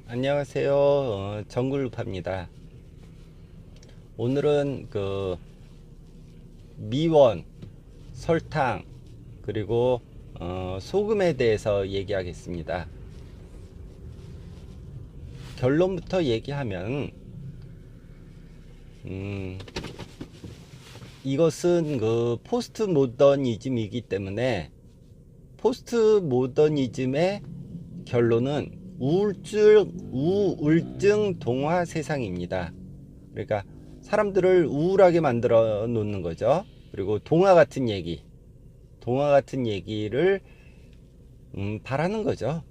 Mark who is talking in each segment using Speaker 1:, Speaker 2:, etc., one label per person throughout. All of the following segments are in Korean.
Speaker 1: 안녕하세요. 정글루파입니다. 오늘은 미원, 설탕, 그리고 소금에 대해서 얘기하겠습니다. 결론부터 얘기하면 음, 이것은 포스트 모더니즘이기 때문에 포스트 모더니즘의 결론은 우울증 동화 세상입니다. 그러니까 사람들을 우울하게 만들어 놓는 거죠. 그리고 동화 같은 얘기를 바라는 거죠.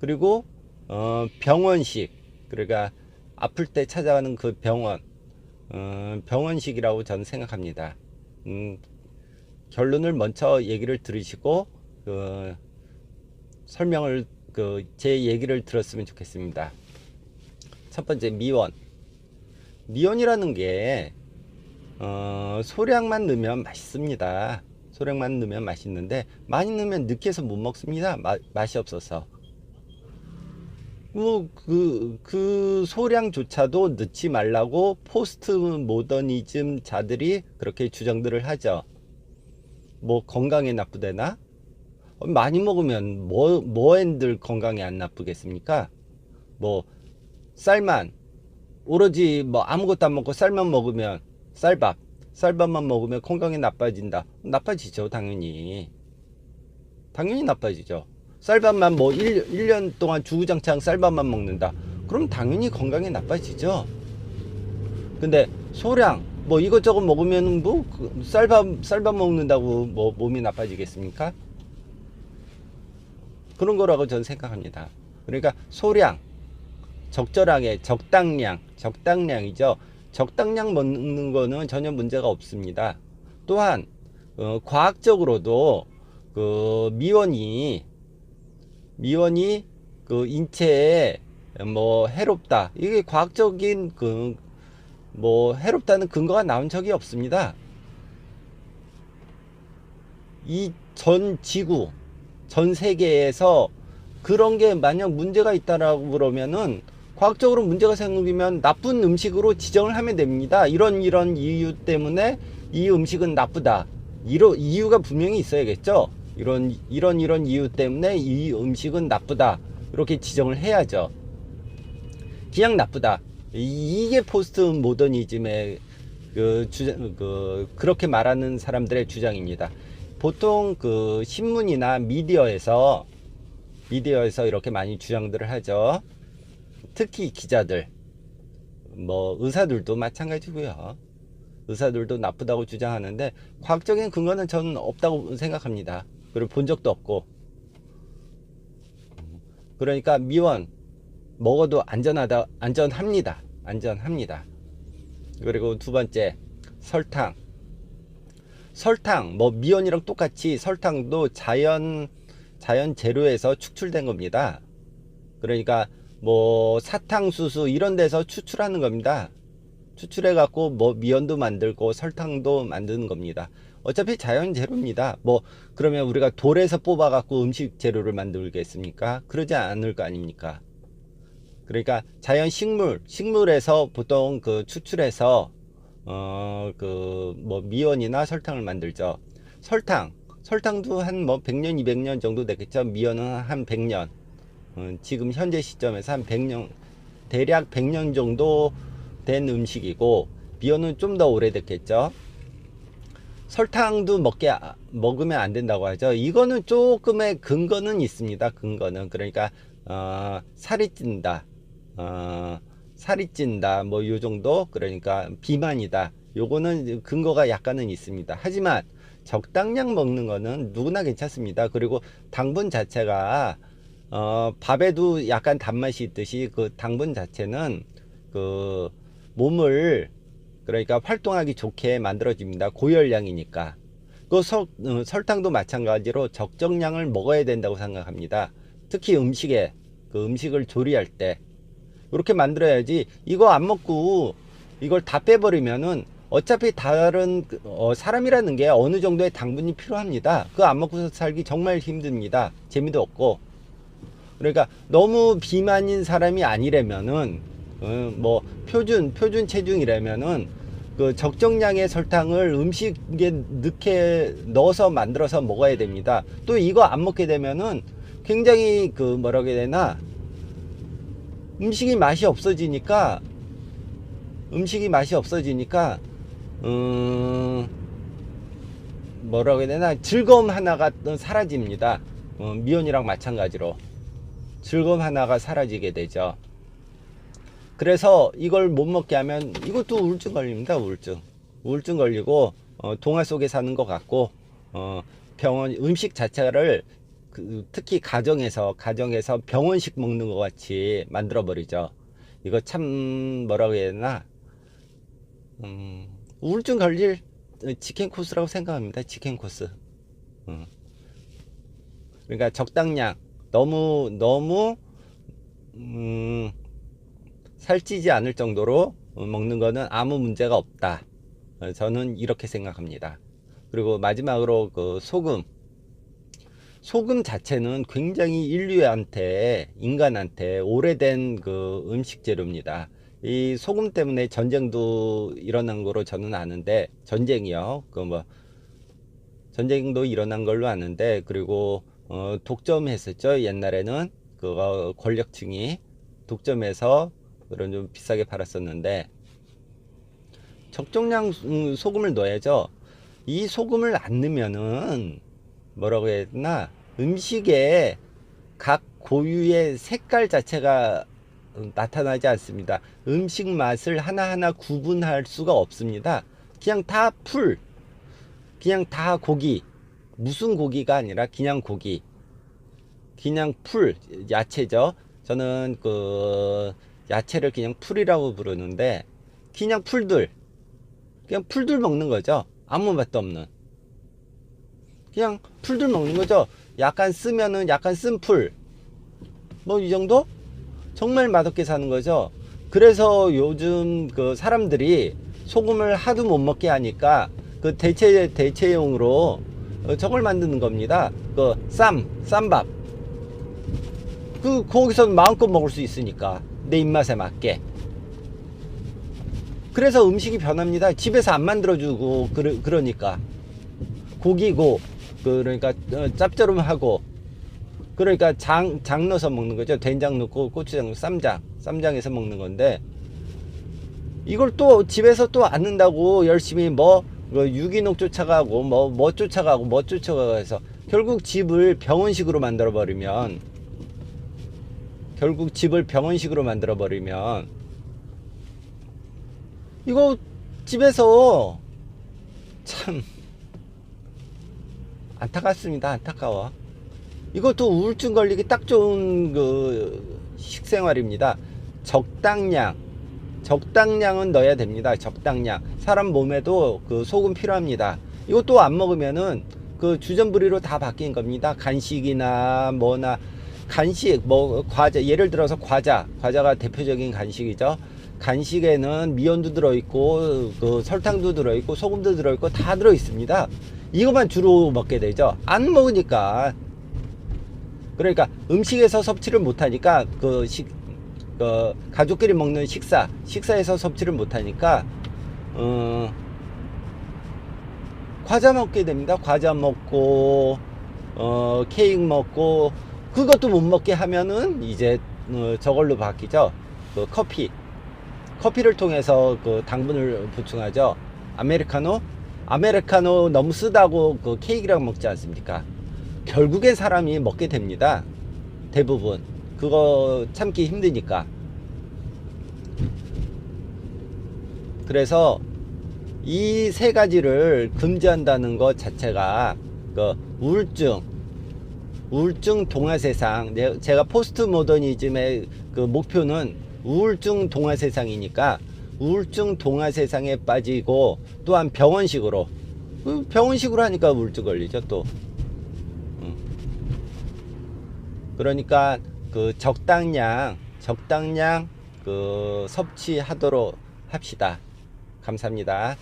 Speaker 1: 그리고 병원식, 그러니까 아플 때 찾아가는 그 병원식이라고 저는 생각합니다. 결론을 먼저 얘기를 들으시고 설명을 제 얘기를 들었으면 좋겠습니다. 첫 번째, 미원이라는 게 소량만 넣으면 맛있습니다. 소량만 넣으면 맛있는데 많이 넣으면 느끼해서 못 먹습니다. 맛이 없어서. 그 소량조차도 넣지 말라고 포스트 모더니즘 자들이 그렇게 주장들을 하죠. 뭐 건강에 나쁘대나? 많이 먹으면 뭐엔들 건강에 안 나쁘겠습니까? 뭐 쌀만 오로지 뭐 아무것도 안 먹고 쌀만 먹으면 쌀밥만 먹으면 건강에 나빠지죠. 당연히 나빠지죠. 쌀밥만 뭐 1년 동안 주구장창 쌀밥만 먹는다, 그럼 당연히 건강에 나빠지죠. 근데 소량 뭐 이것저것 먹으면 뭐 쌀밥 먹는다고 뭐 몸이 나빠지겠습니까? 그런 거라고 저는 생각합니다. 그러니까 소량, 적절하게, 적당량이죠. 적당량 먹는 거는 전혀 문제가 없습니다. 또한 과학적으로도 미원이 인체에 뭐 해롭다, 이게 과학적인 뭐 해롭다는 근거가 나온 적이 없습니다. 이 전 지구, 전 세계에서 그런 게 만약 문제가 있다라고 그러면은 과학적으로 문제가 생기면 나쁜 음식으로 지정을 하면 됩니다. 이런 이유 때문에 이 음식은 나쁘다, 이유가 분명히 있어야겠죠. 이런 이유 때문에 이 음식은 나쁘다, 이렇게 지정을 해야죠. 그냥 나쁘다, 이게 포스트 모더니즘의 그렇게 말하는 사람들의 주장입니다. 보통 신문이나 미디어에서 이렇게 많이 주장들을 하죠. 특히 기자들, 뭐 의사들도 마찬가지고요. 의사들도 나쁘다고 주장하는데 과학적인 근거는 저는 없다고 생각합니다. 그리고 본 적도 없고. 그러니까 미원 먹어도 안전합니다. 그리고 두 번째, 설탕, 뭐 미원이랑 똑같이 설탕도 자연 재료에서 축출된 겁니다. 그러니까 뭐 사탕수수 이런 데서 추출하는 겁니다. 추출해 갖고 뭐 미원도 만들고 설탕도 만드는 겁니다. 어차피 자연 재료입니다. 뭐 그러면 우리가 돌에서 뽑아 갖고 음식 재료를 만들겠습니까? 그러지 않을 거 아닙니까? 그러니까 자연 식물에서 보통 추출해서 뭐 미원이나 설탕을 만들죠. 설탕도 한 뭐 100년, 200년 정도 됐겠죠. 미원은 한 100년. 지금 현재 시점에서 한 100년, 대략 100년 정도 된 음식이고, 미원은 좀 더 오래됐겠죠. 설탕도 먹으면 안 된다고 하죠. 이거는 조금의 근거는 있습니다. 그러니까 살이 찐다 뭐 요 정도, 그러니까 비만이다, 요거는 근거가 약간은 있습니다. 하지만 적당량 먹는 거는 누구나 괜찮습니다. 그리고 당분 자체가 밥에도 약간 단맛이 있듯이 그 당분 자체는 몸을, 그러니까 활동하기 좋게 만들어집니다. 고열량이니까. 설탕도 마찬가지로 적정량을 먹어야 된다고 생각합니다. 특히 음식을 조리할 때 이렇게 만들어야지. 이거 안 먹고 이걸 다 빼버리면은 어차피 다른 사람이라는 게 어느 정도의 당분이 필요합니다. 그거 안 먹고서 살기 정말 힘듭니다. 재미도 없고. 그러니까 너무 비만인 사람이 아니라면은 뭐 표준 체중이라면은 그 적정량의 설탕을 음식에 넣어서 만들어서 먹어야 됩니다. 또 이거 안 먹게 되면은 굉장히 그 뭐라고 해야 되나, 음식이 맛이 없어지니까 뭐라고 해야 되나, 즐거움 하나가 사라집니다. 미온이랑 마찬가지로 즐거움 하나가 사라지게 되죠. 그래서 이걸 못 먹게 하면 이것도 우울증 걸립니다. 우울증 걸리고 동화 속에 사는 것 같고, 병원 음식 자체를 특히 가정에서 병원식 먹는 것 같이 만들어 버리죠. 이거 참 뭐라고 해야 되나, 우울증 걸릴 직행 코스라고 생각합니다. 직행 코스. 그러니까 적당량, 너무 살찌지 않을 정도로 먹는 거는 아무 문제가 없다. 저는 이렇게 생각합니다. 그리고 마지막으로 그 소금 자체는 굉장히 인간한테 오래된 그 음식 재료입니다. 이 소금 때문에 전쟁도 일어난 거로 저는 아는데, 전쟁이요. 전쟁도 일어난 걸로 아는데, 그리고 독점했었죠. 옛날에는 그거 권력층이 독점해서 그런 좀 비싸게 팔았었는데, 적정량 소금을 넣어야죠. 이 소금을 안 넣으면은 뭐라고 해야 되나, 음식에 각 고유의 색깔 자체가 나타나지 않습니다. 음식 맛을 하나하나 구분할 수가 없습니다. 그냥 다 그냥 다 고기, 무슨 고기가 아니라 그냥 고기, 그냥 야채죠. 저는 그 야채를 그냥 풀이라고 부르는데, 그냥 풀들 먹는 거죠. 아무 맛도 없는 그냥 풀들 먹는 거죠. 약간 쓰면은 약간 쓴 풀, 뭐 이 정도? 정말 맛없게 사는 거죠. 그래서 요즘 그 사람들이 소금을 하도 못 먹게 하니까 그 대체용으로 저걸 만드는 겁니다. 그 쌈밥. 거기서 마음껏 먹을 수 있으니까, 내 입맛에 맞게. 그래서 음식이 변합니다. 집에서 안 만들어주고, 그러니까. 고기고, 그러니까 짭조름하고, 그러니까 장 넣어서 먹는 거죠. 된장 넣고 고추장, 쌈장에서 먹는 건데, 이걸 또 집에서 또 안 넣는다고 열심히 유기농 쫓아가고 뭐 쫓아가고 해서 결국 집을 병원식으로 만들어 버리면, 이거 집에서 참 안타깝습니다. 안타까워. 이것도 우울증 걸리기 딱 좋은 그 식생활입니다. 적당량은 넣어야 됩니다. 적당량. 사람 몸에도 그 소금 필요합니다. 이것도 안 먹으면은 그 주전부리로 다 바뀐 겁니다. 간식이나 뭐나, 과자, 예를 들어서 과자가 대표적인 간식이죠. 간식에는 미온도 들어있고, 그 설탕도 들어있고, 소금도 들어있고, 다 들어있습니다. 이것만 주로 먹게 되죠. 안 먹으니까. 그러니까 음식에서 섭취를 못하니까, 가족끼리 먹는 식사에서 섭취를 못하니까, 과자 먹게 됩니다. 과자 먹고, 케이크 먹고, 그것도 못 먹게 하면은 이제 저걸로 바뀌죠. 그 커피를 통해서 그 당분을 보충하죠. 아메리카노 너무 쓰다고 그 케이크랑 먹지 않습니까? 결국엔 사람이 먹게 됩니다. 대부분 그거 참기 힘드니까. 그래서 이 세 가지를 금지한다는 것 자체가 그 우울증 동화 세상, 제가 포스트 모더니즘의 그 목표는 우울증 동화 세상이니까, 우울증 동화 세상에 빠지고, 또한 병원식으로 하니까 우울증 걸리죠. 또 그러니까 그 적당량 그 섭취하도록 합시다. 감사합니다.